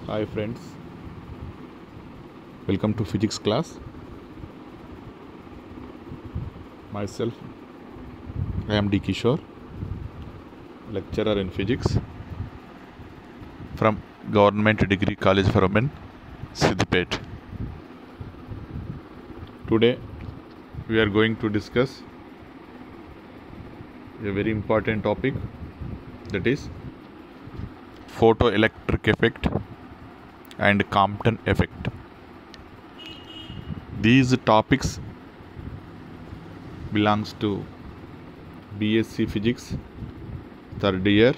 Hi friends, welcome to physics class. Myself, I am D. Kishore, lecturer in physics from Government Degree College for Women, Siddipet. Today we are going to discuss a very important topic, that is photoelectric effect and Compton effect. These topics belongs to BSc Physics third year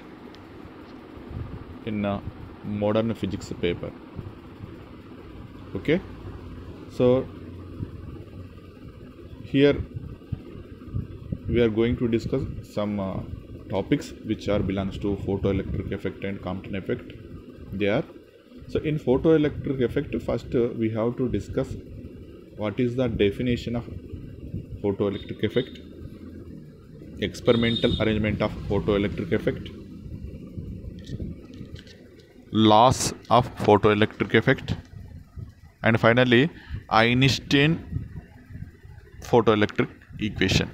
in a modern physics paper. Okay, so here we are going to discuss some topics which are belongs to photoelectric effect and Compton effect. They are, so in photoelectric effect, first we have to discuss what is the definition of photoelectric effect, experimental arrangement of photoelectric effect, laws of photoelectric effect, and finally Einstein photoelectric equation.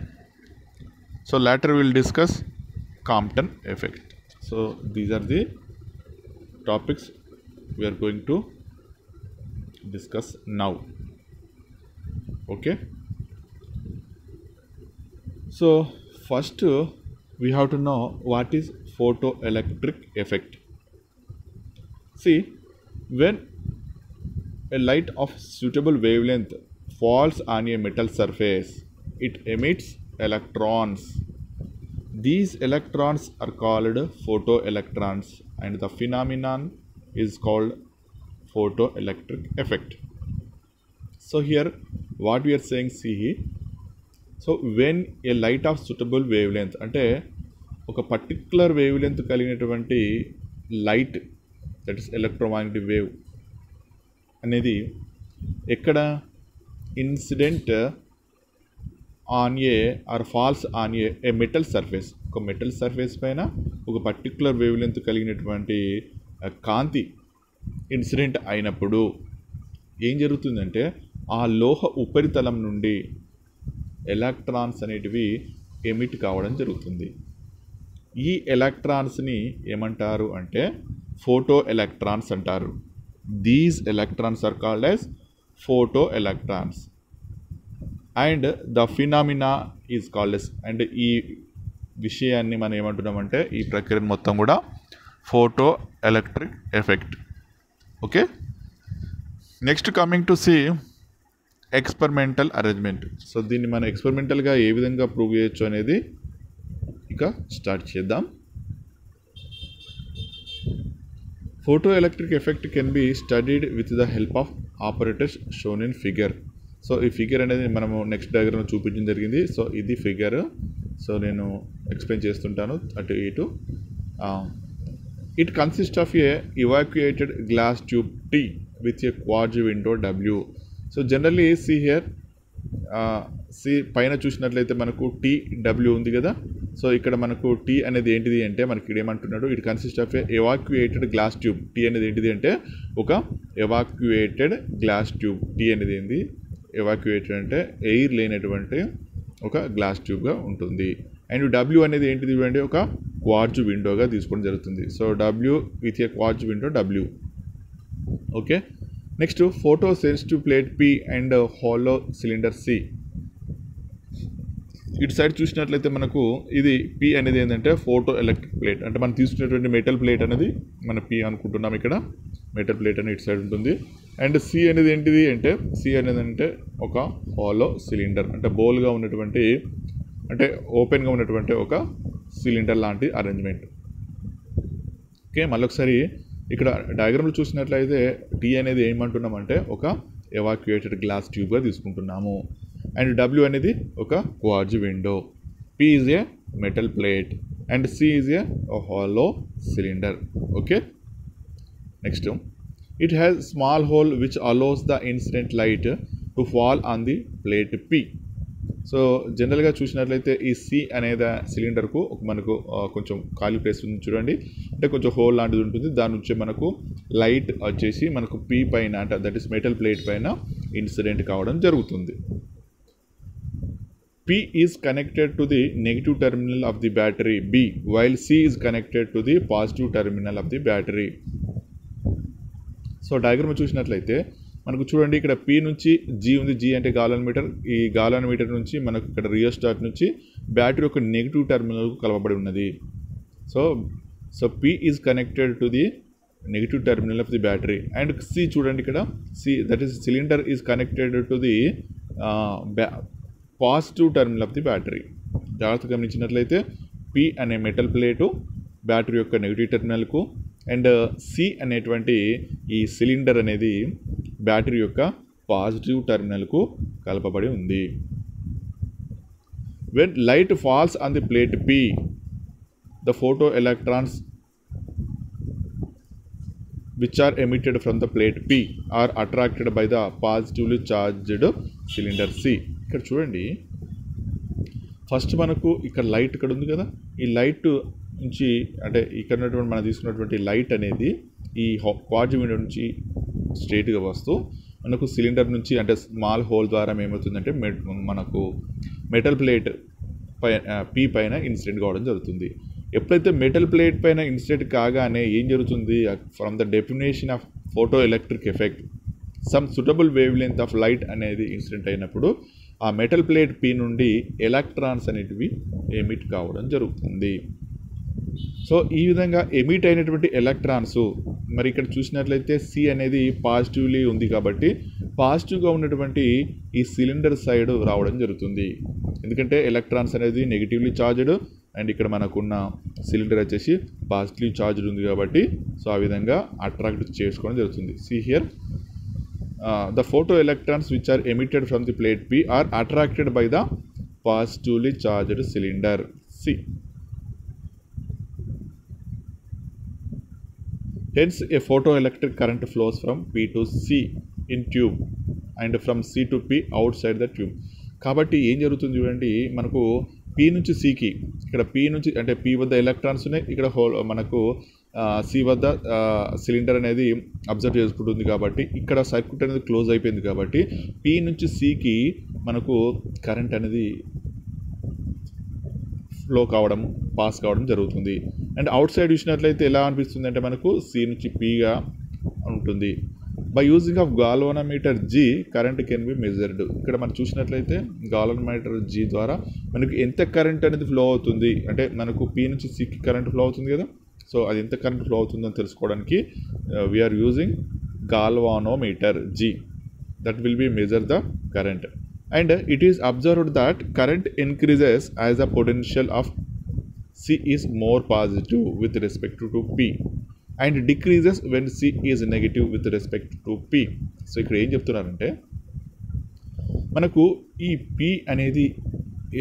So later we will discuss Compton effect. So these are the topics we are going to discuss now. Okay, so first we have to know what is photoelectric effect. See, when a light of suitable wavelength falls on a metal surface, it emits electrons. These electrons are called photoelectrons, and the phenomenon is called photoelectric effect. So here what we are saying, see, so when a light of suitable wavelength, అంటే ఒక particular wavelength కలిగినటువంటి light, that is electromagnetic wave అనేది ఎక్కడ incident on a or falls on a metal surface, ఒక metal surface పైన ఒక particular wavelength కలిగినటువంటి కాంతి incident అయినప్పుడు ఏం జరుగుతుందంటే ఆ లోహ ఉపరితలం నుండి ఎలక్ట్రాన్స్ అనేటివి ఎమిట్ కావడం జరుగుతుంది. ఈ ఎలక్ట్రాన్స్ని ఏమంటారు అంటే ఫోటో ఎలక్ట్రాన్స్ అంటారు. These electrons are called as photo electrons and the phenomena is called as, and ఈ విషయాన్ని మనం ఏమంటున్నామంటే ఈ ప్రక్రియను మొత్తం కూడా photo electric effect. Okay, next coming to see experimental arrangement. So దీన్ని మనం ఎక్స్పెరిమెంటల్గా ఏ విధంగా ప్రూవ్ చేయొచ్చు అనేది ఇక స్టార్ట్ చేద్దాం. Photo electric effect can be studied with the help of operators shown in figure. So ఈ ఫిగర్ అనేది మనము నెక్స్ట్ డయాగ్రామ్ చూపించడం జరిగింది. సో ఇది ఫిగర్, సో నేను ఎక్స్ప్లెయిన్ చేస్తుంటాను అటు ఇటు. It consist of a evacuated glass tube T with a quartz window W. So generally see here, see పైన చూసినట్లయితే మనకు టీ డబ్ల్యూ ఉంది కదా. సో ఇక్కడ మనకు టీ అనేది ఏంటిది అంటే మనకి ఇక్కడ ఏమంటున్నాడు, it consist of a evacuated glass tube. T అనేది ఏంటిది అంటే ఒక ఎవాక్యుయేటెడ్ గ్లాస్ ట్యూబ్. టీ అనేది ఏంది, ఎవాక్యుయేటెడ్ అంటే ఎయిర్ లేనటువంటి ఒక గ్లాస్ ట్యూబ్గా ఉంటుంది. అండ్ డబ్ల్యూ అనేది ఏంటిది అంటే ఒక క్వార్జ్ విండోగా తీసుకోవడం జరుగుతుంది. So W with a quartz window W. Okay, next photo sensitive plate P and hollow cylinder C. ఇటు సైడ్ చూసినట్లయితే మనకు ఇది పి అనేది ఏంటంటే ఫోటో ఎలక్ట్రిక్ ప్లేట్, అంటే మనం తీసుకున్నటువంటి మెటల్ ప్లేట్ అనేది మన పి అనుకుంటున్నాం. ఇక్కడ మెటల్ ప్లేట్ అనేది ఇటు సైడ్ ఉంటుంది. అండ్ సి అనేది ఏంటిది అంటే సి అనేది అంటే ఒక హాలో సిలిండర్, అంటే బోల్గా ఉన్నటువంటి, అంటే ఓపెన్గా ఉన్నటువంటి ఒక సిలిండర్ లాంటి అరేంజ్మెంట్. ఓకే, మళ్ళొకసారి ఇక్కడ డయాగ్రామ్లో చూసినట్లయితే టీ అనేది ఏమంటున్నామంటే ఒక ఎవాక్యుయేటెడ్ గ్లాస్ ట్యూబ్గా తీసుకుంటున్నాము. అండ్ డబ్ల్యూ అనేది ఒక క్వార్జ్ విండో, P is a metal plate and C is a hollow cylinder. Okay, next it has small hole which allows the incident light to fall on the plate P. So జనరల్గా చూసినట్లయితే ఈ C అనేది సిలిండర్కు మనకు కొంచెం ఖాళీ ప్లేస్ ఉంది చూడండి, అంటే కొంచెం హోల్ లాంటిది ఉంటుంది. దాని నుంచి మనకు లైట్ వచ్చేసి మనకు పి పైన అంటే దట్ ఈస్ మెటల్ ప్లేట్ పైన ఇన్సిడెంట్ కావడం జరుగుతుంది. P is connected to the negative terminal of the battery B, while C is connected to the positive terminal of the battery. So diagram చూసినట్లయితే మనకు చూడండి, ఇక్కడ P నుంచి G ఉంది. G అంటే గాలన్ మీటర్. ఈ గాలన్ మీటర్ నుంచి మనకు ఇక్కడ రియోస్టాట్ నుంచి బ్యాటరీ యొక్క నెగిటివ్ టెర్మినల్కు కలపబడి ఉన్నది. So P is connected to the negative terminal of the battery. And C చూడండి, ఇక్కడ C that is cylinder is connected to the positive terminal of the battery. జాగ్రత్తగా గమనించినట్లయితే P అనే మెటల్ ప్లేటు బ్యాటరీ యొక్క negative టెర్మినల్కు, and C అనేటువంటి ఈ cylinder అనేది బ్యాటరీ యొక్క పాజిటివ్ టెర్మినల్కు కలపబడి ఉంది. When light falls on the plate P, the photo electrons which are emitted from the plate P are attracted by the positively charged cylinder C. ఇక్కడ చూడండి, ఫస్ట్ మనకు ఇక్కడ లైట్ ఇక్కడ ఉంది కదా, ఈ లైట్ నుంచి అంటే ఇక్కడ ఉన్నటువంటి మనం తీసుకున్నటువంటి లైట్ అనేది ఈ క్వాడ్జ్ విండో నుంచి స్ట్రైట్గా వస్తూ మనకు సిలిండర్ నుంచి అంటే స్మాల్ హోల్ ద్వారా ఏమవుతుందంటే మనకు మెటల్ ప్లేట్ P పైన ఇన్సిడెంట్ కావడం జరుగుతుంది. ఎప్పుడైతే మెటల్ ప్లేట్ పైన ఇన్సిడెంట్ కాగానే ఏం జరుగుతుంది, from the definition of photo electric effect some suitable wave length of light అనేది ఇన్సిడెంట్ అయినప్పుడు ఆ మెటల్ ప్లేట్ P నుండి ఎలక్ట్రాన్స్ అనేటివి ఎమిట్ కావడం జరుగుతుంది. సో ఈ విధంగా ఎమిట్ అయినటువంటి ఎలక్ట్రాన్స్ మరి ఇక్కడ చూసినట్లయితే C అనేది పాజిటివ్లీ ఉంది కాబట్టి పాజిటివ్గా ఉన్నటువంటి ఈ సిలిండర్ సైడ్ రావడం జరుగుతుంది. ఎందుకంటే ఎలక్ట్రాన్స్ అనేది నెగిటివ్లీ చార్జ్డ్ అండ్ ఇక్కడ మనకున్న సిలిండర్ వచ్చేసి పాజిటివ్లీ చార్జ్డ్ ఉంది కాబట్టి సో ఆ విధంగా అట్రాక్ట్ చేసుకోవడం జరుగుతుంది. See here, the photoelectrons which are emitted from the plate P are attracted by the positively charged cylinder C. Hence, a photoelectric current flows from P to C in tube and from C to P outside the tube. కాబట్టి ఏం జరుగుతుంది చూడండి, మనకు P నుంచి Cకి ఇక్కడ P నుంచి అంటే P వద్ద ఎలక్ట్రాన్స్ ఉన్నాయి, ఇక్కడ మనకు C వద్ద సిలిండర్ అనేది అబ్జర్వ్ చేసుకుంటుంది కాబట్టి ఇక్కడ సర్క్యూట్ అనేది క్లోజ్ అయిపోయింది కాబట్టి P నుంచి Cకి మనకు కరెంట్ అనేది ఫ్లో కావడం పాస్ కావడం జరుగుతుంది. అండ్ అవుట్ సైడ్ చూసినట్లయితే ఎలా అనిపిస్తుంది అంటే మనకు C నుంచి Pగా ఉంటుంది. By using of galvanometer G current can be measured. ఇక్కడ మనం చూసినట్లయితే గాల్వానోమీటర్ G ద్వారా మనకు ఎంత కరెంట్ అనేది ఫ్లో అవుతుంది అంటే మనకు P నుంచి Cకి కరెంట్ ఫ్లో అవుతుంది కదా, సో అది ఎంత కరెంట్ ఫ్లో అవుతుందని తెలుసుకోవడానికి we're using galvanometer G that will be measure the current. And it is observed that current increases as the potential of C is more positive with respect to P and decreases when C is negative with respect to P. So ఇక్కడ ఏం చెప్తున్నారంటే మనకు ఈ P అనేది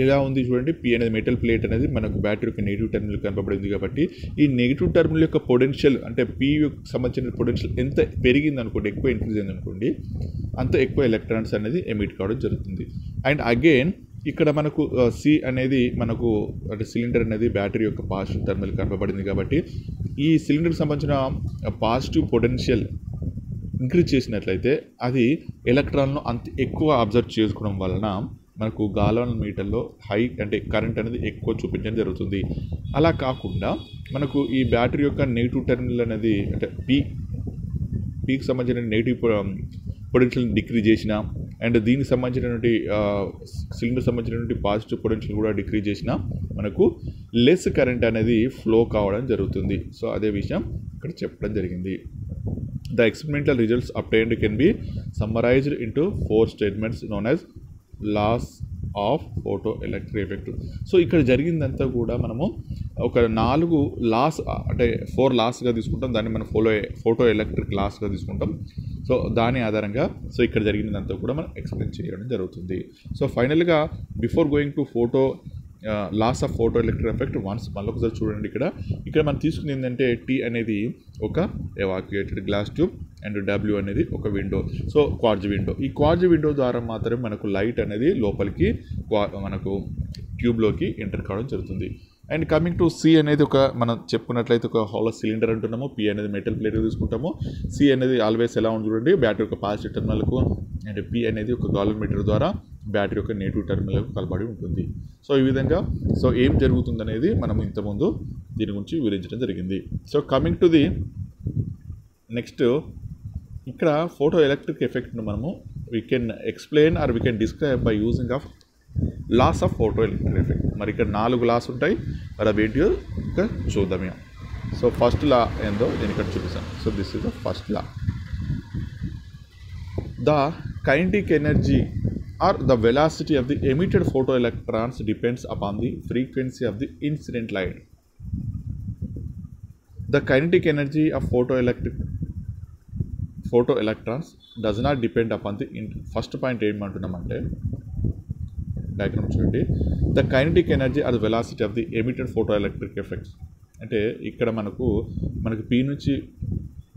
ఎలా ఉంది చూడండి, P అనేది మెటల్ ప్లేట్ అనేది మనకు బ్యాటరీ యొక్క నెగిటివ్ టెర్మినల్ కనపడింది కాబట్టి ఈ నెగిటివ్ టెర్మినల్ యొక్క పొటెన్షియల్ అంటే P సంబంధించిన పొటెన్షియల్ ఎంత పెరిగింది అనుకోండి, ఎక్కువ ఇంక్రీజ్ అయింది అనుకోండి, అంత ఎక్కువ ఎలక్ట్రాన్స్ అనేది ఎమిట్ కావడం జరుగుతుంది. అండ్ అగైన్ ఇక్కడ మనకు C అనేది మనకు అంటే సిలిండర్ అనేది బ్యాటరీ యొక్క పాజిటివ్ టెర్మినల్ కనపబడింది కాబట్టి ఈ సిలిండర్కి సంబంధించిన పాజిటివ్ పొటెన్షియల్ ఇంక్రీజ్ చేసినట్లయితే అది ఎలక్ట్రాన్ను అంత ఎక్కువ అబ్జర్వ్ చేసుకోవడం వలన మనకు గాల్వానోమీటర్లో హై అంటే కరెంట్ అనేది ఎక్కువ చూపించడం జరుగుతుంది. అలా కాకుండా మనకు ఈ బ్యాటరీ యొక్క నెగిటివ్ టెర్మినల్ అనేది అంటే Pకి సంబంధించిన నెగిటివ్ పొటెన్షియల్ డిక్రీజ్ చేసిన అండ్ దీనికి సంబంధించినటువంటి సిలిండర్ సంబంధించినటువంటి పాజిటివ్ పొటెన్షియల్ కూడా డిక్రీజ్ చేసిన మనకు లెస్ కరెంట్ అనేది ఫ్లో కావడం జరుగుతుంది. సో అదే విషయం ఇక్కడ చెప్పడం జరిగింది. The experimental results obtained can be summarized into 4 statements known as laws of photo electric effect. So ఇక్కడ జరిగిందంతా కూడా మనము ఒక 4 లాస్ అంటే 4 లాస్గా తీసుకుంటాం, దాన్ని మనం ఫోటో ఎలక్ట్రిక్ లాస్గా తీసుకుంటాం. సో దాని ఆధారంగా సో ఇక్కడ జరిగినదంతా కూడా మనం ఎక్స్ప్లెయిన్ చేయడం జరుగుతుంది. సో ఫైనల్గా before going to laws of photo electric effect once మళ్ళీ ఒకసారి చూడండి. ఇక్కడ మనం తీసుకుని ఏంటంటే T అనేది ఒక evacuated glass tube and W అనేది ఒక విండో. సో క్వార్జ్ విండో, ఈ క్వార్జ్ విండో ద్వారా మాత్రమే మనకు లైట్ అనేది లోపలికి మనకు ట్యూబ్లోకి ఎంటర్ కావడం జరుగుతుంది. అండ్ కమింగ్ టు సి అనేది ఒక మనం చెప్పుకున్నట్లయితే ఒక హాలో సిలిండర్ అంటున్నాము, పి అనేది మెటల్ ప్లేట్ తీసుకుంటాము, సి అనేది ఆల్వేస్ ఎలా ఉంది చూడండి, బ్యాటరీ యొక్క పాజిటివ్ టెర్మినల్కు, అండ్ పి అనేది ఒక గాల్వమీటర్ ద్వారా బ్యాటరీ యొక్క నెగిటివ్ టెర్మినల్కు కలబడి ఉంటుంది. సో ఈ విధంగా సో ఏం జరుగుతుంది అనేది మనం ఇంతకుముందు దీని గురించి వివరించడం జరిగింది. So coming to the next, ఇక్కడ ఫోటో ఎలక్ట్రిక్ ఎఫెక్ట్ను మనము we can explain or we can describe by using of laws of photo electric effect. మరి ఇక్కడ 4 లాస్ ఉంటాయి, మరి అవి ఏంటియో ఇంకా చూద్దాం. సో ఫస్ట్ లా ఏందో నేను ఇక్కడ చూపిస్తాను. So this is the first law. The kinetic energy or the velocity of the emitted photoelectrons depends upon the frequency of the incident light. The kinetic energy of photoelectrons does not depend upon the first point ఏమంటున్నామంటే diagram చూడండి. The kinetic energy or the velocity of the emitted photoelectric effects అంటే ఇక్కడ మనకు P నుంచి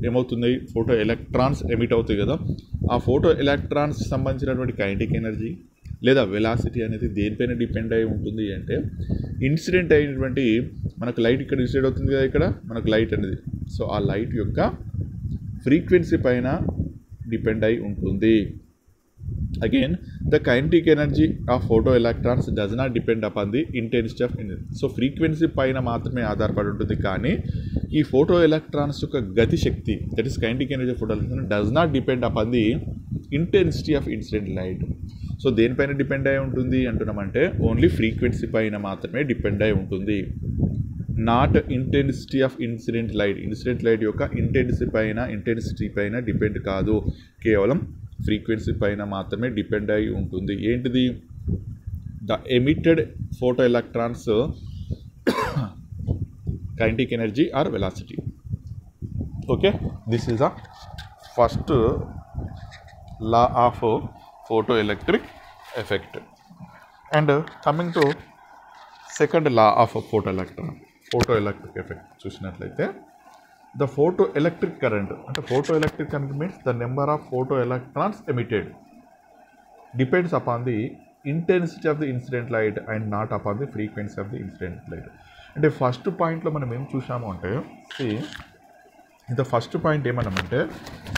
ఏమవుతుంది, photo electrons emit అవుతాయి కదా, ఆ ఫోటో ఎలక్ట్రాన్స్ సంబంధించినటువంటి కైనెటిక్ ఎనర్జీ లేదా వెలాసిటీ అనేది దేనిపైన డిపెండ్ అయి ఉంటుంది అంటే ఇన్సిడెంట్ అయినటువంటి మనకు లైట్ ఇక్కడ ఇన్సిడెంట్ అవుతుంది కదా, ఇక్కడ మనకు లైట్ అనేది, సో ఆ లైట్ యొక్క ఫ్రీక్వెన్సీ పైన డిపెండ్ అయి ఉంటుంది. Again, the kinetic energy of photoelectrons does not depend upon the intensity of energy. So frequency పైన మాత్రమే ఆధారపడి ఉంటుంది, కానీ ఈ ఫోటో ఎలక్ట్రాన్స్ యొక్క గతి శక్తి, that is kinetic energy of photo electron does not depend upon the intensity of incident light. So దేనిపైన డిపెండ్ అయి ఉంటుంది అంటున్నామంటే ఓన్లీ ఫ్రీక్వెన్సీ పైన మాత్రమే డిపెండ్ అయి ఉంటుంది, not intensity of incident light. Incident light యొక్క ఇంటెన్సిటీ పైన డిపెండ్ కాదు, కేవలం ఫ్రీక్వెన్సీ పైన మాత్రమే డిపెండ్ అయి ఉంటుంది. ఏంటిది, the emitted photo electrons kinetic energy or velocity. Okay, this is the first law of photo electric effect. And coming to second law of photo electric effect చూసినట్లయితే, the photoelectric current అంటే photoelectric current means the number of photoelectrons emitted depends upon the intensity of the incident light and not upon the frequency of the incident light. అంటే first పాయింట్లో మనం ఏం చూసాము అంటే, first point ఏమన్నామంటే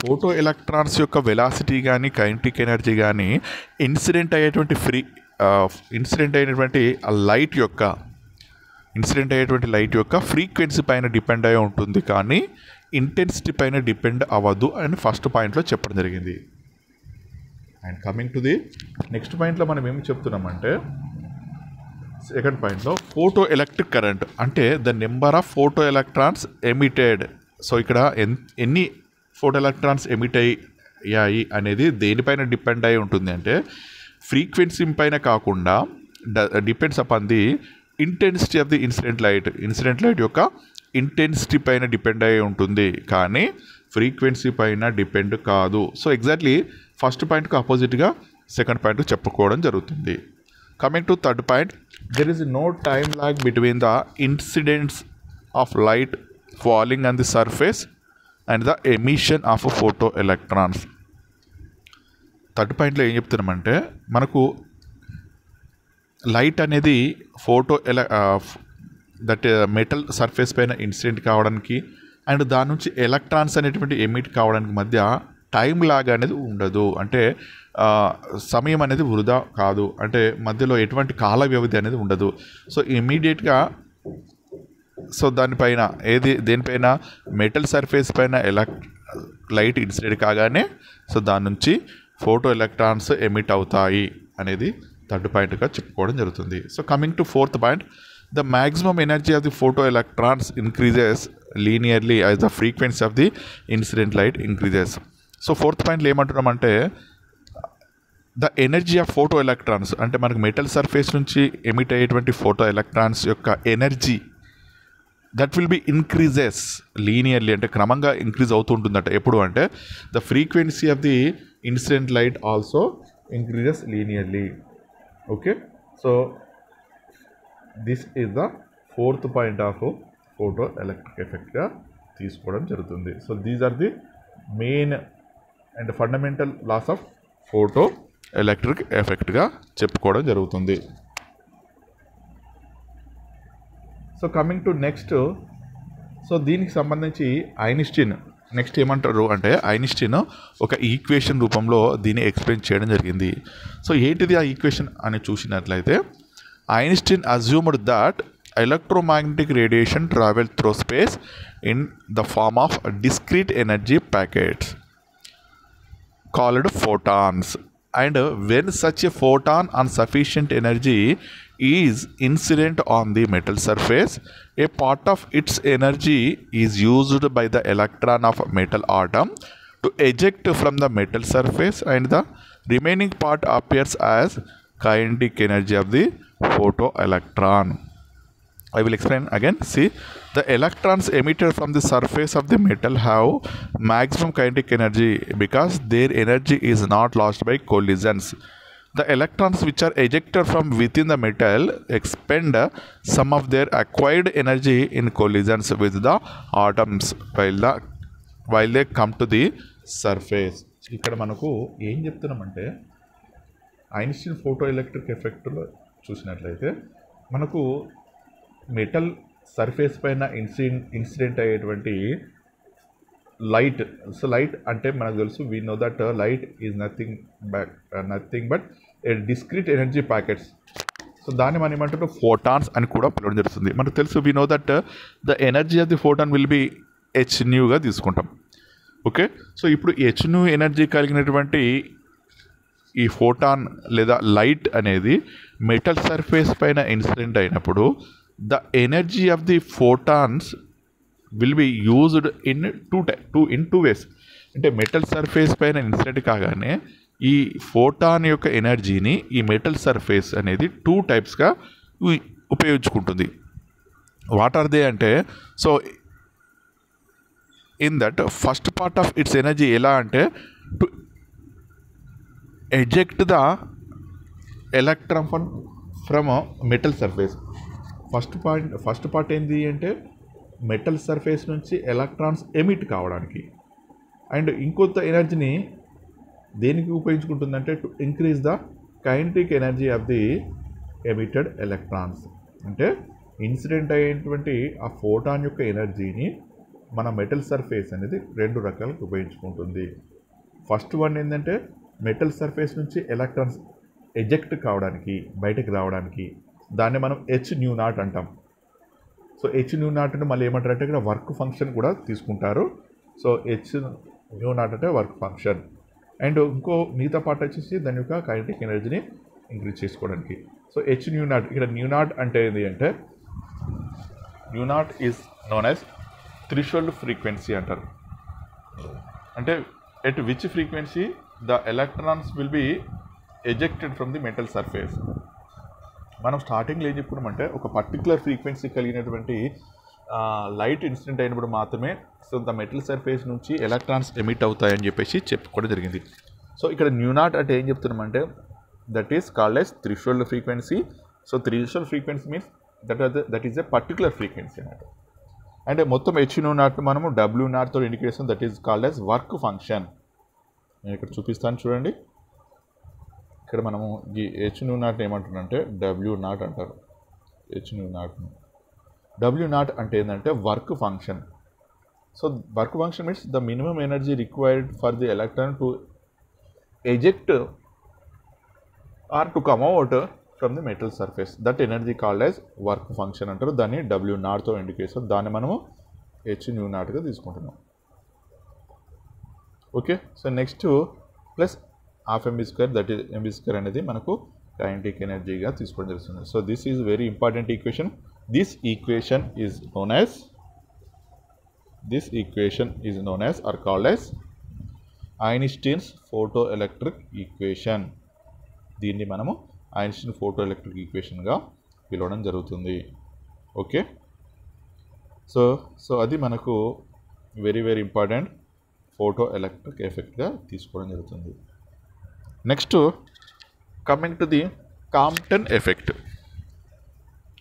photo electrons యొక్క velocity కానీ kinetic energy కానీ incident అయినటువంటి లైట్ యొక్క ఫ్రీక్వెన్సీ పైన డిపెండ్ అయి ఉంటుంది, కానీ ఇంటెన్సిటీ పైన డిపెండ్ అవ్వదు అని ఫస్ట్ పాయింట్లో చెప్పడం జరిగింది. And coming to the next పాయింట్లో మనం ఏం చెప్తున్నామంటే, సెకండ్ పాయింట్లో ఫోటో ఎలక్ట్రిక్ కరెంట్ అంటే the number of photo electrons emitted. So ఇక్కడ ఎన్ని ఫోటో ఎలక్ట్రాన్స్ ఎమిట్ అయ్యాయి అనేది దేనిపైన డిపెండ్ అయి ఉంటుంది అంటే ఫ్రీక్వెన్సీ పైన కాకుండా depends upon the intensity of the incident light యొక్క ఇంటెన్సిటీ పైన డిపెండ్ అయి ఉంటుంది, కానీ ఫ్రీక్వెన్సీ పైన డిపెండ్ కాదు. సో ఎగ్జాక్ట్లీ ఫస్ట్ పాయింట్కి ఆపోజిట్గా సెకండ్ పాయింట్ చెప్పుకోవడం జరుగుతుంది. Coming to third point, there is no time lag between the incidents of light falling on the surface and the emission of photo electrons. Third పాయింట్లో ఏం చెప్తున్నామంటే, మనకు light అనేది that metal surface పైన incident కావడానికి and దాని నుంచి electrons అనేటువంటి ఎమిట్ కావడానికి మధ్య టైం లాగ్ అనేది ఉండదు, అంటే సమయం అనేది వృధా కాదు, అంటే మధ్యలో ఎటువంటి కాల వ్యవధి అనేది ఉండదు. సో ఇమీడియట్గా సో దేనిపైన మెటల్ సర్ఫేస్ పైన లైట్ ఇన్సిడెంట్ కాగానే సో దాని నుంచి ఫోటో ఎలక్ట్రాన్స్ ఎమిట్ అవుతాయి అనేది థర్డ్ పాయింట్గా చెప్పుకోవడం జరుగుతుంది. So coming to fourth point, the maximum energy of the photo electrons increases linearly as the frequency of the incident light increases. So fourth పాయింట్లో ఏమంటున్నామంటే, the energy of photo electrons అంటే మనకు metal surface నుంచి emit అయ్యేటువంటి photo electrons యొక్క energy that will be increases linearly, అంటే క్రమంగా increase అవుతుంటుందట. ఎప్పుడు అంటే the frequency of the incident light also increases linearly. Okay, so this is the fourth point of photo electric ఎఫెక్ట్గా తీసుకోవడం జరుగుతుంది. So these are the main and fundamental laws of photo electric ఎఫెక్ట్గా చెప్పుకోవడం జరుగుతుంది. So coming to next, so దీనికి సంబంధించి Einstein next ఏమంటారు అంటే, ఐన్స్టీన్ ఒక ఈక్వేషన్ రూపంలో దీన్ని ఎక్స్ప్లెయిన్ చేయడం జరిగింది. సో ఏంటిది ఆ ఈక్వేషన్ అని చూసినట్లయితే, Einstein assumed that electromagnetic radiation travel through space in the form of discrete energy packets called photons, and when such a photon on sufficient energy is incident on the metal surface, a part of its energy is used by the electron of metal atom to eject from the metal surface, and the remaining part appears as kinetic energy of the photoelectron. I will explain again. See, the electrons emitted from the surface of the metal have maximum kinetic energy because their energy is not lost by collisions. The electrons which are ejected from within the metal expend some of their acquired energy in collisions with the atoms while they come to the surface. ఇక్కడ మనకు ఏం చెప్తున్నామంటే, Einstein photo electric ఎఫెక్ట్లో చూసినట్లయితే మనకు metal surface పైన incident అయ్యేటువంటి light. So light అంటే మనకు తెలుసు, we know that light is nothing but A discrete energy packets. So దాన్ని మనం ఏమంటే ఫోటాన్స్ అని కూడా పిలవడం జరుగుతుంది. మనకు తెలుసు, we know that the energy of the photon will be hν తీసుకుంటాం. ఓకే, సో ఇప్పుడు hν ఎనర్జీ కలిగినటువంటి ఈ ఫోటాన్ లేదా లైట్ అనేది మెటల్ సర్ఫేస్ పైన ఇన్సిడెంట్ అయినప్పుడు the energy of the photons will be used in two ways. అంటే metal surface పైన ఇన్సిడెంట్ కాగానే ఈ ఫోటాన్ యొక్క ఎనర్జీని ఈ మెటల్ సర్ఫేస్ అనేది 2 టైప్స్గా ఉపయోగించుకుంటుంది. వాట్ ఆర్ దే అంటే, so in that first part of its energy ఎలా అంటే to eject the electron from metal surface. First part ఏంటి అంటే మెటల్ సర్ఫేస్ నుంచి ఎలక్ట్రాన్స్ ఎమిట్ కావడానికి, అండ్ ఇంకొంత ఎనర్జీని దేనికి ఉపయోగించుకుంటుందంటే to increase the kinetic energy of the emitted electrons. అంటే ఇన్సిడెంట్ అయ్యేటువంటి ఆ ఫోటాన్ యొక్క ఎనర్జీని మన మెటల్ సర్ఫేస్ అనేది 2 రకాలుగా ఉపయోగించుకుంటుంది. ఫస్ట్ వన్ ఏంటంటే మెటల్ సర్ఫేస్ నుంచి ఎలక్ట్రాన్స్ ఎజెక్ట్ కావడానికి, బయటకు రావడానికి, దాన్ని మనం hν0 అంటాం. సో hν0 అంటే మళ్ళీ ఏమంటారంటే ఇక్కడ వర్క్ ఫంక్షన్ కూడా తీసుకుంటారు. సో hν0 అంటే వర్క్ ఫంక్షన్, అండ్ ఇంకో మిగతా పార్ట్ వచ్చేసి దాని యొక్క కైనెటిక్ ఎనర్జీని ఇంక్రీజ్ చేసుకోవడానికి. సో hν0 ఇక్కడ ν0 అంటే ఏంటి అంటే, ν0 is known as threshold frequency అంటారు. అంటే at which frequency the electrons will be ejected from the metal surface. మనం స్టార్టింగ్లో ఏం చెప్పుకున్నామంటే, ఒక పర్టికులర్ ఫ్రీక్వెన్సీ కలిగినటువంటి లైట్ ఇన్సిడెంట్ అయినప్పుడు మాత్రమే సో ద మెటల్ సర్ఫేస్ నుంచి ఎలక్ట్రాన్స్ ఎమిట్ అవుతాయని చెప్పేసి చెప్పుకోవడం జరిగింది. సో ఇక్కడ ν0 అంటే ఏం చెప్తున్నామంటే, that is called as threshold frequency. So threshold frequency means that is a particular frequency అన్నమాట. అంటే మొత్తం hν0 మనము W0తో ఇండికేట్ చేస్తాం, that is called as work function. నేను ఇక్కడ చూపిస్తాను చూడండి. ఇక్కడ మనము ఈ hν0 ఏమంటున్నారంటే W0 అంటారు. W0 అంటే ఏంటంటే work function. So work function means the minimum energy required for the electron to eject or to come out from the metal surface. That energy called as work function అంటారు. దాన్ని W0తో indicate చేస్తాం. దాన్ని మనము hν0గా తీసుకుంటున్నాం. Okay, so next plus ½ mv², that is mv² అనేది మనకు కైనెటిక్ ఎనర్జీగా తీసుకోవడం జరుగుతుంది. So this is very important equation. This equation is known as or called as Einstein's photo electric equation. దీన్ని మనము ఐన్స్టీన్ ఫోటో ఎలక్ట్రిక్ ఈక్వేషన్గా పిలవడం జరుగుతుంది. ఓకే, సో అది మనకు very very important photo electric ఎఫెక్ట్గా తీసుకోవడం జరుగుతుంది. Next coming to the Compton effect.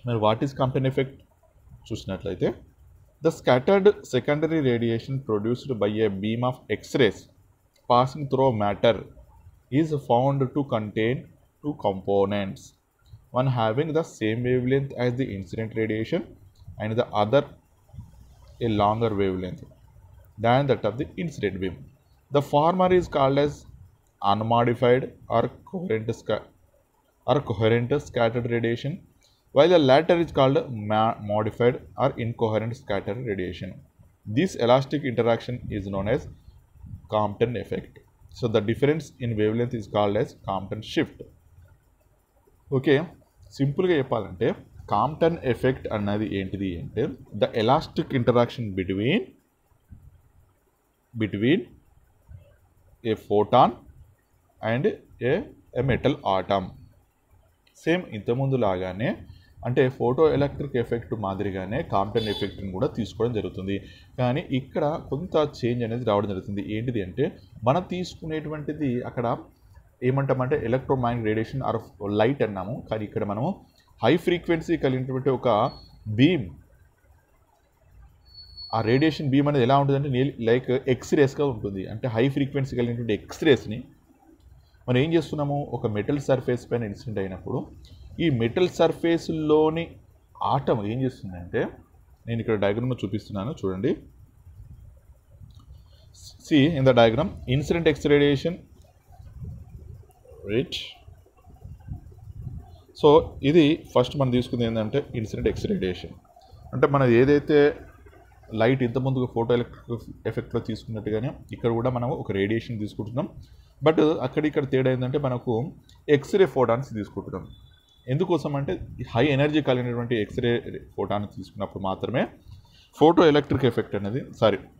మరి వాట్ ఈస్ కాంప్టన్ ఎఫెక్ట్ చూసినట్లయితే, The scattered secondary radiation produced by a beam of X-rays passing through matter is found to contain two components, one having the same wavelength as the incident radiation and the other a longer wavelength than that of the incident beam. The former is called as unmodified or coherent scattered radiation, while the latter is called modified or incoherent scattered radiation. This elastic interaction is known as Compton effect. So the difference in wavelength is called as Compton shift. Okay, సింపుల్గా చెప్పాలంటే Compton effect అన్నది ఏంటిది అంటే the elastic interaction between A photon and A metal atom. Same ఇంతకుముందు లాగానే అంటే photo electric effect మాదిరిగానే Compton ఎఫెక్ట్ని కూడా తీసుకోవడం జరుగుతుంది. కానీ ఇక్కడ కొంత చేంజ్ అనేది రావడం జరుగుతుంది. ఏంటిది అంటే మనం తీసుకునేటువంటిది అక్కడ ఏమంటామంటే ఎలక్ట్రోమాగ్నెటిక్ రేడియేషన్ ఆర్ లైట్ అన్నాము. కానీ ఇక్కడ మనము హై ఫ్రీక్వెన్సీ కలిగినటువంటి ఒక బీమ్, ఆ రేడియేషన్ బీమ్ అనేది ఎలా ఉంటుందంటే లైక్ ఎక్స్రేస్గా ఉంటుంది. అంటే హై ఫ్రీక్వెన్సీ కలిగినటువంటి ఎక్స్రేస్ని మనం ఏం చేస్తున్నాము, ఒక మెటల్ సర్ఫేస్ పైన ఇన్సిడెంట్ అయినప్పుడు ఈ మెటల్ సర్ఫేస్లోని ఆటం ఏం చేస్తుందంటే, నేను ఇక్కడ డయాగ్రామ్లో చూపిస్తున్నాను చూడండి. See in the diagram incident X radiation right. So ఇది ఫస్ట్ మనం తీసుకుంది ఏంటంటే ఇన్సిడెంట్ ఎక్స్ రేడియేషన్. అంటే మనం ఏదైతే లైట్ ఇంతకుముందు ఫోటో ఎలక్ట్రిక్ ఎఫెక్ట్లో తీసుకున్నట్టుగానే ఇక్కడ కూడా మనం ఒక రేడియేషన్ తీసుకుంటున్నాం. బట్ ఇక్కడ తేడా ఏంటంటే మనకు ఎక్స్రే ఫోటాన్స్ తీసుకుంటున్నాం. ఎందుకోసం అంటే హై ఎనర్జీ కలిగినటువంటి ఎక్స్రే ఫోటాన్ తీసుకున్నప్పుడు మాత్రమే ఫోటో ఎలక్ట్రిక్ ఎఫెక్ట్ అనేది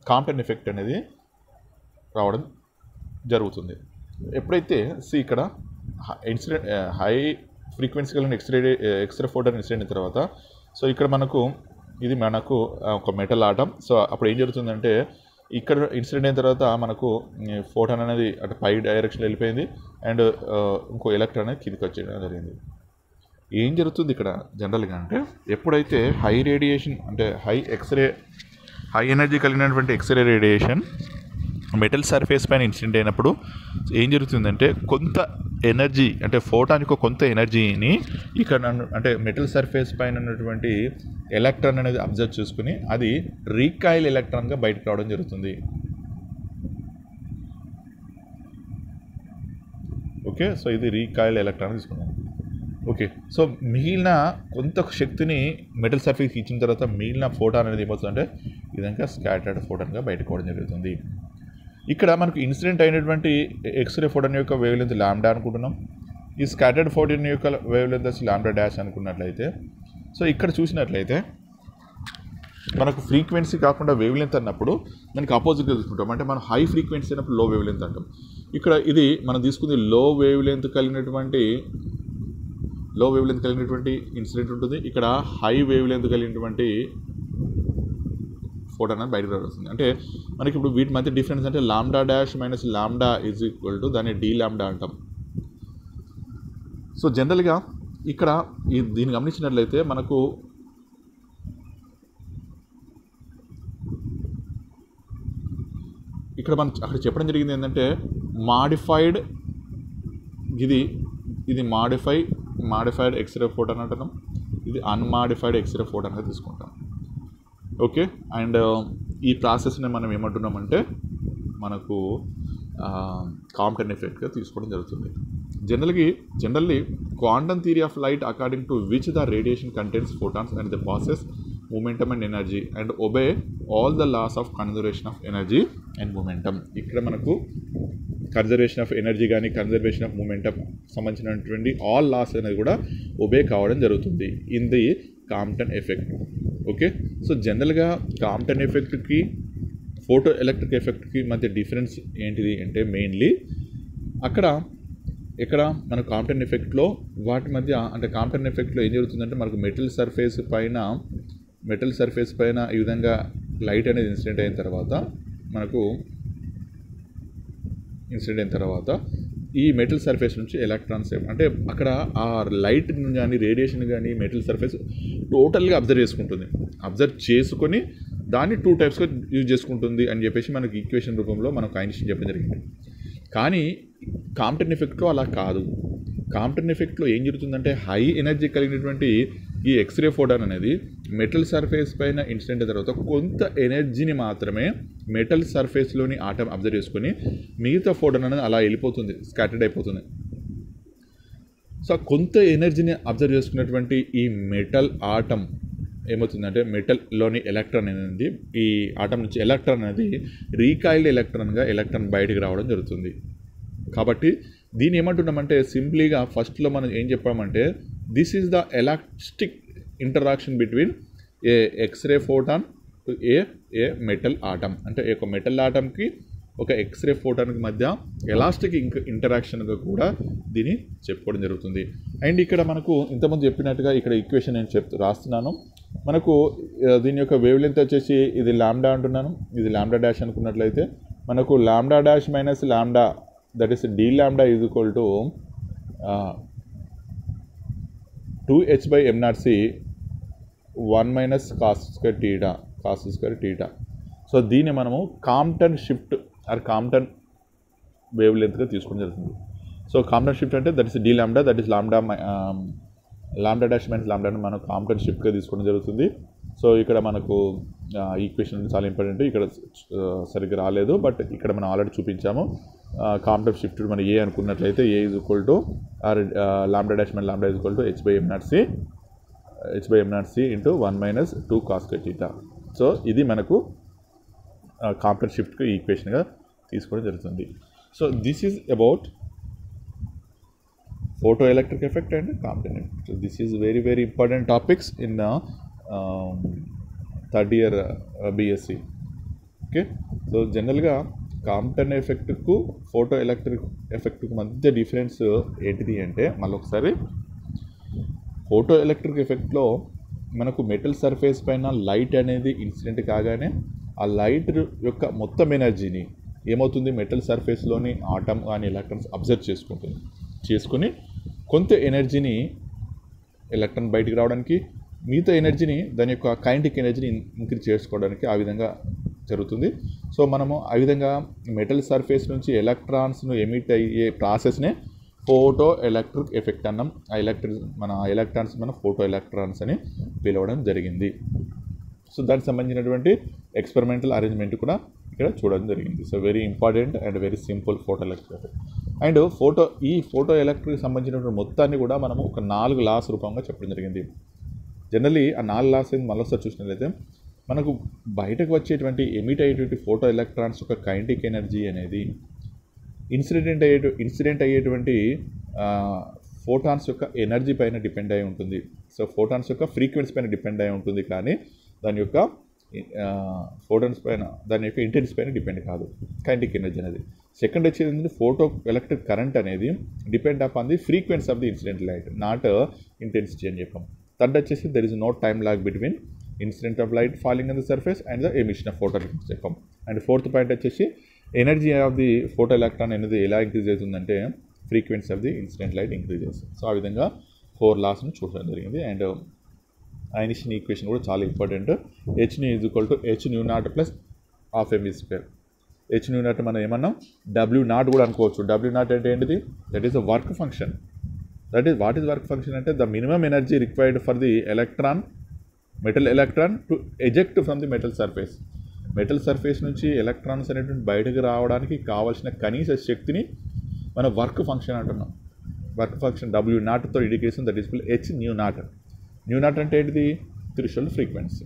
కాంప్టన్ ఎఫెక్ట్ అనేది రావడం జరుగుతుంది. ఎప్పుడైతే ఇక్కడ ఇన్సిడెంట్ హై ఫ్రీక్వెన్సీ కలిగిన ఎక్స్రే ఫోటాన్ ఇన్సిడెంట్ అయిన తర్వాత సో ఇక్కడ మనకు ఒక మెటల్ ఆటం. సో అప్పుడు ఏం జరుగుతుందంటే ఇక్కడ ఇన్సిడెంట్ అయిన తర్వాత మనకు ఫోటాన్ అనేది అటు పై డైరెక్షన్లో వెళ్ళిపోయింది అండ్ ఇంకో ఎలక్ట్రాన్ అనేది కిందికి వచ్చేయడం జరిగింది. ఏం జరుగుతుంది ఇక్కడ జనరల్గా అంటే ఎప్పుడైతే హై రేడియేషన్ అంటే హై ఎనర్జీ కలిగినటువంటి ఎక్స్రే రేడియేషన్ మెటల్ సర్ఫేస్ పైన ఇన్సిడెంట్ అయినప్పుడు ఏం జరుగుతుందంటే కొంత ఎనర్జీ అంటే ఫోటానికి కొంత ఎనర్జీని ఇక్కడ అంటే మెటల్ సర్ఫేస్ పైన ఉన్నటువంటి ఎలక్ట్రాన్ అనేది అబ్జర్వ్ చేసుకుని అది రీకాయిల్ ఎలక్ట్రాన్గా బయటకు రావడం జరుగుతుంది. ఓకే, సో ఇది రీకాయిల్ ఎలక్ట్రాన్ తీసుకున్నాం. ఓకే, సో మిగిలిన కొంత శక్తిని మెటల్ సర్ఫేస్కి ఇచ్చిన తర్వాత మిగిలిన ఫోటాన్ అనేది ఏమవుతుందంటే ఇదంతా స్కాటర్డ్ ఫోటాన్గా బయటకు రావడం జరుగుతుంది. ఇక్కడ మనకు ఇన్సిడెంట్ అయినటువంటి ఎక్స్రే ఫోటాన్ యొక్క వేవ్ లెంత్ లాంబ్డా అనుకుంటున్నాం. ఈ స్కాటర్డ్ ఫోటాన్ యొక్క వేవ్ లెంత్ వచ్చి లాంబ్డా డాష్ అనుకున్నట్లయితే సో ఇక్కడ చూసినట్లయితే మనకు ఫ్రీక్వెన్సీ కాకుండా వేవ్ లెంత్ అన్నప్పుడు దానికి ఆపోజిట్గా తీసుకుంటాం. అంటే మనం హై ఫ్రీక్వెన్సీ అయినప్పుడు లో వేవ్ లెంత్ అంటాం. ఇక్కడ ఇది మనం తీసుకుంది లో వేవ్ లెంత్ కలిగినటువంటి ఇన్సిడెంట్ ఉంటుంది. ఇక్కడ హై వేవ్ లెంత్ కలిగినటువంటి ఫోటాన్ అనేది బయటకు వస్తుంది. అంటే మనకి ఇప్పుడు వీటి మధ్య డిఫరెన్స్ అంటే lambda dash minus lambda is equal to దాన్ని డి లాంబ్డా అంటాం. సో జనరల్గా ఇక్కడ దీన్ని గమనించినట్లయితే మనకు ఇక్కడ మనం అక్కడ చెప్పడం జరిగింది ఏంటంటే మాడిఫైడ్ ఇది మాడిఫైడ్ ఎక్స్రే ఫోటాన్ అంటున్నాం, ఇది అన్మాడిఫైడ్ ఎక్స్రే ఫోటాన్గా తీసుకుంటాం. ఓకే, అండ్ ఈ ప్రాసెస్ని మనం ఏమంటున్నామంటే మనకు కాంప్టన్ ఎఫెక్ట్గా తీసుకోవడం జరుగుతుంది. Generally quantum theory of light according to which the radiation contains photons and the passes momentum and energy and obey all the laws of conservation of energy and momentum. ఇక్కడ మనకు conservation of energy కానీ conservation of momentum సంబంధించినటువంటి all loss అనేది కూడా obey కావడం జరుగుతుంది in the Compton effect. Okay, so జనరల్గా Compton ఎఫెక్ట్కి photo electric ఎఫెక్ట్కి మధ్య డిఫరెన్స్ ఏంటిది అంటే మెయిన్లీ ఇక్కడ మన కాంప్టన్ ఎఫెక్ట్లో వాటి మధ్య అంటే కాంప్టన్ ఎఫెక్ట్లో ఏం జరుగుతుందంటే మనకు మెటల్ సర్ఫేస్ పైన ఈ విధంగా లైట్ అనేది ఇన్సిడెంట్ అయిన తర్వాత ఈ మెటల్ సర్ఫేస్ నుంచి ఎలక్ట్రాన్స్ అంటే అక్కడ ఆ లైట్ కానీ రేడియేషన్ కానీ మెటల్ సర్ఫేస్ టోటల్గా అబ్జర్వ్ చేసుకుంటుంది. అబ్జర్వ్ చేసుకొని దాన్ని 2 టైప్స్గా యూజ్ చేసుకుంటుంది అని చెప్పేసి మనకి ఈక్వేషన్ రూపంలో మనకు ఐన్స్టీన్ చెప్పడం జరిగింది. కానీ కాంప్టన్ ఎఫెక్ట్లో అలా కాదు. కాంప్టన్ ఎఫెక్ట్లో ఏం జరుగుతుందంటే హై ఎనర్జీ కలిగినటువంటి ఈ ఎక్స్రే ఫోటాన్ అనేది మెటల్ సర్ఫేస్ పైన ఇన్సిడెంట్ అయిన తర్వాత కొంత ఎనర్జీని మాత్రమే మెటల్ సర్ఫేస్లోని ఆటం అబ్జర్వ్ చేసుకొని మిగతా ఫోటాన్ అనేది అలా వెళ్ళిపోతుంది, స్కాటర్డ్ అయిపోతుంది. సో కొంత ఎనర్జీని అబ్జర్వ్ చేసుకున్నటువంటి ఈ మెటల్ ఆటం ఏమవుతుందంటే మెటల్లోని ఎలక్ట్రాన్ అనేది ఈ ఆటం నుంచి ఎలక్ట్రాన్ అనేది రీకాయిల్డ్ ఎలక్ట్రాన్గా ఎలక్ట్రాన్ బయటికి రావడం జరుగుతుంది. కాబట్టి దీన్ని ఏమంటున్నామంటే సింప్లీగా ఫస్ట్లో మనం ఏం చెప్పామంటే this is the elastic interaction between a X ray photon to a metal atom. అంటే ఒక మెటల్ ఆటమ్కి ఒక ఎక్స్రే ఫోటాన్కి మధ్య ఎలాస్టిక్ ఇంటరాక్షన్గా కూడా దీన్ని చెప్పుకోవడం జరుగుతుంది. అండ్ ఇక్కడ మనకు ఇంతకుముందు చెప్పినట్టుగా ఇక్కడ ఈక్వేషన్ నేను రాస్తున్నాను. మనకు దీని యొక్క వేవ్ లెంత్ వచ్చేసి ఇది లాంబ్డా అంటున్నాను, ఇది లాంబ్డా డాష్ అనుకున్నట్లయితే మనకు lambda dash minus lambda that is d lambda is equal to 2h/m0c 1 - cos square theta. So దీన్ని మనము Compton shift or Compton wave లెంత్గా తీసుకోవడం జరుగుతుంది. సో కాంప్టన్ షిఫ్ట్ అంటే that is d lambda that is lambda dash minus లాంబ్డాని మనం Compton షిఫ్ట్గా తీసుకోవడం జరుగుతుంది. సో ఇక్కడ మనకు ఈక్వేషన్ చాలా ఇంపార్టెంట్, ఇక్కడ సరిగ్గా రాలేదు బట్ ఇక్కడ మనం ఆల్రెడీ చూపించాము. కాంప్టన్ షిఫ్ట్ మనం ఏ అనుకున్నట్లయితే A is equal to or lambda dash minus lambda is equal to h/m0c into 1 - 2 cos theta. So ఇది మనకు కాంప్టన్ షిఫ్ట్కి ఈక్వేషన్గా తీసుకోవడం జరుగుతుంది. So this is about photoelectric effect and Compton effect. So this is very very important topics in third year BSc. Okay, so జనరల్గా Compton ఎఫెక్ట్కు photo electric ఎఫెక్ట్కు మధ్య difference ఏంటిది అంటే మళ్ళీ ఒకసారి ఫోటో ఎలక్ట్రిక్ ఎఫెక్ట్లో మనకు మెటల్ సర్ఫేస్ పైన లైట్ అనేది incident కాగానే ఆ లైట్ యొక్క మొత్తం ఎనర్జీని ఏమవుతుంది మెటల్ సర్ఫేస్లోని ఆటమ్ కానీ ఎలక్ట్రాన్స్ అబ్జర్వ్ చేసుకుని కొంత ఎనర్జీని ఎలక్ట్రాన్ బయటికి రావడానికి మిగతా ఎనర్జీని దాని యొక్క కైనెటిక్ ఎనర్జీని ఇంక్రీజ్ చేసుకోవడానికి ఆ విధంగా జరుగుతుంది. సో మనము ఆ విధంగా మెటల్ సర్ఫేస్ నుంచి ఎలక్ట్రాన్స్ను ఎమిట్ అయ్యే ప్రాసెస్నే ఫోటో ఎలక్ట్రిక్ ఎఫెక్ట్ అన్నాం. ఆ ఎలక్ట్రాన్స్ మన ఫోటో ఎలక్ట్రాన్స్ అని పిలవడం జరిగింది. సో దానికి సంబంధించినటువంటి ఎక్స్పెరిమెంటల్ అరేంజ్మెంట్ కూడా ఇక్కడ చూడడం జరిగింది. So very important and very simple photo electric effect. And ఈ ఫోటో ఎలక్ట్రిక్ సంబంధించినటువంటి మొత్తాన్ని కూడా మనము ఒక 4 లాస్ రూపంగా చెప్పడం జరిగింది. జనరల్లీ ఆ 4 లాస్ మళ్ళొకసారి చూసినట్లయితే మనకు బయటకు వచ్చేటువంటి ఎమిట్ అయ్యేటువంటి ఫోటో ఎలక్ట్రాన్స్ యొక్క కైనెటిక్ ఎనర్జీ అనేది ఇన్సిడెంట్ అయ్యేటువంటి ఫోటాన్స్ యొక్క ఎనర్జీ పైన డిపెండ్ అయి ఉంటుంది. సో ఫోటాన్స్ యొక్క ఫ్రీక్వెన్సీ పైన డిపెండ్ అయి ఉంటుంది, కానీ దాని యొక్క ఫోటాన్స్ పైన దాని యొక్క ఇంటెన్సిటీ పైన డిపెండ్ కాదు కైనెటిక్ ఎనర్జీ అనేది. సెకండ్ వచ్చేది ఫోటో ఎలక్ట్రిక్ కరెంట్ అనేది depend upon the frequency of the incident light, not intensity అని చెప్పాం. థర్డ్ వచ్చేసి there is no time lag between incident of light falling on the surface and the emission of photo electrons చెప్పాం. And fourth point వచ్చేసి energy of the photo electron అనేది ఎలా increase అవుతుందంటే frequency of the incident light increase చేస్తుంది. So ఆ విధంగా 4 లాస్ను చూడడం జరిగింది. అండ్ ఐన్స్టీన్ ఈక్వేషన్ కూడా చాలా important. h nu is equal to h0 plus ½ mv². h0 మనం ఏమన్నాం w0 కూడా అనుకోవచ్చు. w0 అంటే ఏంటిది? That is the work function. What is work function అంటే the minimum energy required for the metal electron to eject from the metal surface. Metal surface నుంచి electrons అనేటువంటి బయటకు రావడానికి కావాల్సిన కనీస శక్తిని మనం వర్క్ ఫంక్షన్ అంటున్నాం. వర్క్ ఫంక్షన్ w0తో ఇండికేషన్ దట్ ఈస్ h0. న్యూ0 అంటే ఏంటిది? Threshold frequency.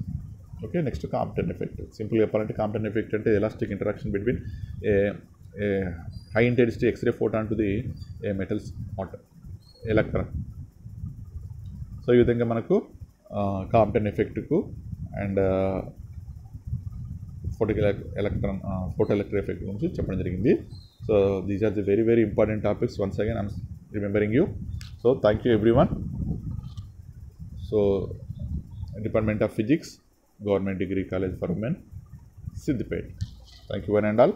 Okay, next Compton effect. సింపుల్గా చెప్పాలంటే కాంప్టన్ ఎఫెక్ట్ అంటే elastic interaction between high intensity X ray photon to the metals electron. So ఈ విధంగా మనకు కాంప్టన్ ఎఫెక్ట్కు అండ్ ఫోటో ఎలక్ట్రిక్ ఎఫెక్ట్ గురించి చెప్పడం జరిగింది. So these are the very very important topics. Once again I'm remembering you. So thank you everyone. So Department of Physics, Government Degree College for Women, Siddipet. Thank you one and all.